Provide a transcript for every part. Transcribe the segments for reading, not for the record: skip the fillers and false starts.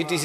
ETC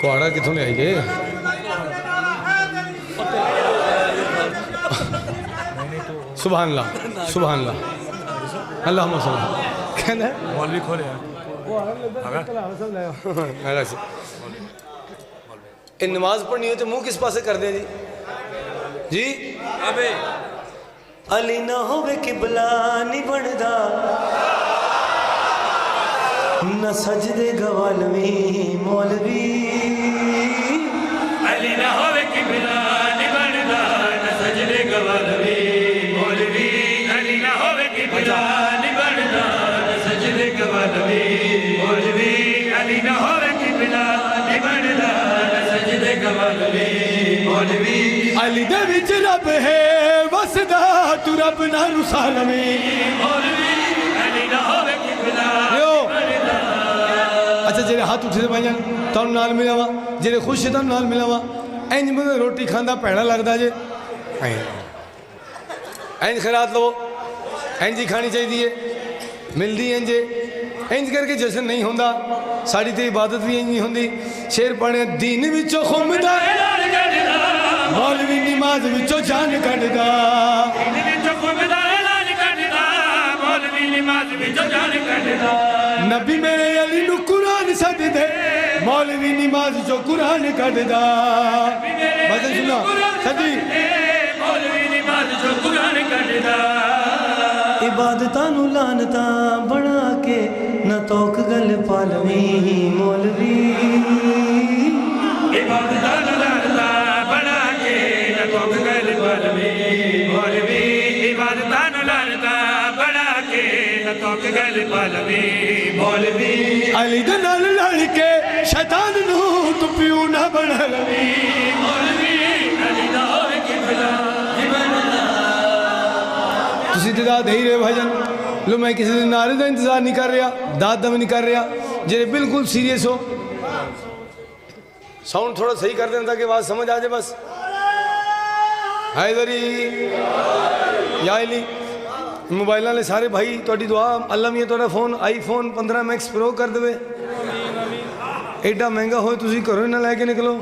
कुआड़ा कितों ले आइए सुभान अल्लाह सुभान अल्लाह अल्लाह मसल्लल्लाह कहना मौलवी खोले ਇਹ ਨਮਾਜ਼ ਪੜ੍ਹਨੀ ਹੋ ਤੇ ਮੂੰਹ ਕਿਸ ਪਾਸੇ ਕਰਦੇ ਜੀ ਜੀ अबे अली ना होवे किबला नहीं बनदा न सजदे गवालवी मौलवी अली ना होवे किबला नहीं बनदा न सजदे गवालवी मौलवी अली ना होवे किबला नहीं बनदा न सजदे गवालवी मौलवी अली ना होवे किबला नहीं बनदा न सजदे गवालवी मौलवी अली दे विच रब है वसदा तू रब ना रुसालवी मौलवी अली ना होवे किबला लियो अच्छा जेरे हाथ उठे भाई जान तुम नाल मिलावा जेरे खुश है तुम नाल मिलावा इंज में रोटी खांदा भैड़ा लगदा जे इंज खैरात लो इंज ही खानी चाहिए है मिलदी इंज इंज करके जश्न नहीं होंदा साड़ी ते इबादत भी इंज नहीं होंदी शेर पढ़े दीन विचों खुमदा मौलवी नमाज विचों जान कढदा नबी मेरे अली नु कुरान सद दे मौलवी नमाज जो कुरान कढदा बदल सुना सदी मौलवी नमाज जो कुरान कढदा इबादतां नू लानतां बना के न तोक गल पालवी मौलवी इबादतां नू लानतां बना के न तोक गल पालवी मौलवी इबादतां नू लानतां बना के न तोक गल पालवी मौलवी अली दे नाल लड़ के शैतान नू तू पियो ना बना लवी मौलवी अली दा होवे किबला तुसी ते दाद ही रहे भाईजान लो मैं किसी दिन नारे का इंतजार नहीं कर रहा दाद का भी नहीं कर रहा जे बिल्कुल सीरियस हो साउंड थोड़ा सही कर देना ताकि आवाज समझ आ जाए बस हैदरी या अली मोबाइल वाले सारे भाई थोड़ी दुआ अल्लाह मियां थोड़ा फोन आईफोन 15 मैक्स प्रो कर दे एडा महंगा हो तुसी घरों ही ना लैके निकलो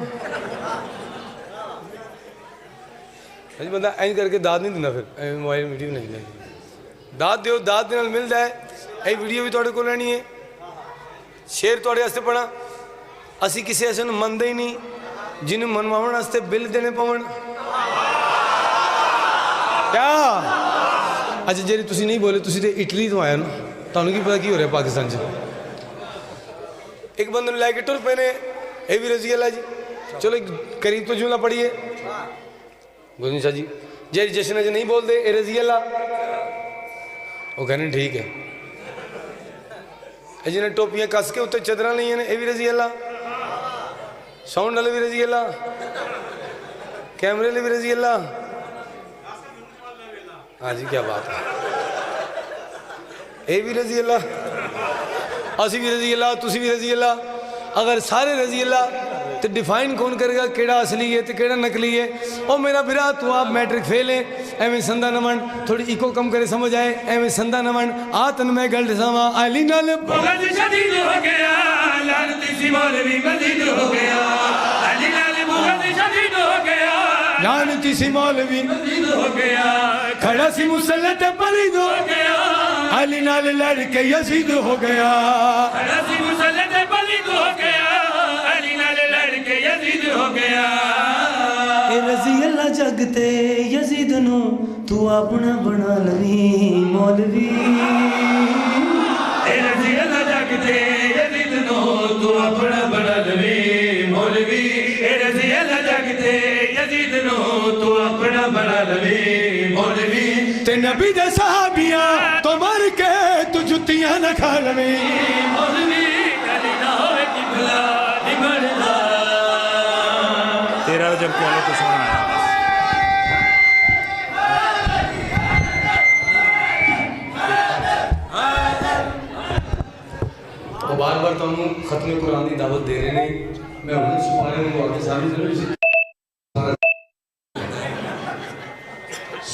अज बंदा इंज करके दाद नहीं दिंदा फिर मोबाइल वीडियो नहीं लेंगे दाद दियो दाद दे नाल मिलदा है ये वीडियो भी तुहाडे कोल रहनी है शेर तुहाडे वास्ते पढ़ा असी किसी ऐसे नूं मनदे ही नहीं जिन्हों मनवाउण वास्ते बिल देने पवन क्या अच्छा जे तुसी नहीं बोले तुसी ते इटली तो आया ना तुहानूं की पता की हो रहा पाकिस्तान च एक बंदे नूं लैके टुर पे ने ये भी रजी अल्लाह जी चलो करीब तो जुमला पढ़िए गुरु शाह जी जे जश्न च नहीं बोलते ए रजी अल्लाह वो कहने ठीक है जिन्हें टोपियां कस के उत्ते चदर ली ने यह भी रजी अल्लाह साउंड वाले भी रजी अल्लाह कैमरे वाले भी रजी अल्लाह हाँ जी क्या बात है ये भी रजी अल्लाह असी भी रजी अल्लाह तुसी भी रजी अल्लाह अगर सारे रजी अल्लाह तो डिफाइन कौन करेगा केड़ा असली है तो केड़ा नकली है ओ मेरा बिरा तू आप मैट्रिक फेल है एवं संदा नमन थोड़ी इको कम करे समझ आए एवं संदा नमन आतन में गल दसावा अली नाल मुगल शदीद हो गया लानती सी मौलवी मजीद हो गया अली नाल मुगल शदीद हो गया लानती सी मौलवी मजीद हो गया खड़ा सी मुसल्लत पलीद हो गया अली नाल लड़ के यजीद हो गया खड़ा सी मुसल्लत पलीद हो गया अली नाल लड़ के यजीद हो गया ए रजी अल्लाह जगते यजीद नू तू अपना बना लवी मौलवी ए रजी अल्लाह जगते यजीद नो तू अपना बना लवी मौलवी ए रजी अल्लाह जगते यजीद नो तू अपना बना लवी मौलवी ते नबी दे सहाबियां तो मर के तू जुतियां न खा लवी मौलवी अली ना होवे किबला नहीं बनदा तेरा जब पहले तो सुना आया तो बार बार तुहानू खत्म कुरान की दावत दे रहे हैं मैं हुण सुपारे में आके सारी जरूरी सी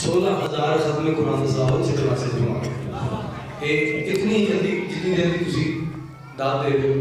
16,000 खत्म कुरान दा साहब चित्र से जुमा ये इतनी जल्दी जितनी जल्दी तुसी दाद दे रहे हो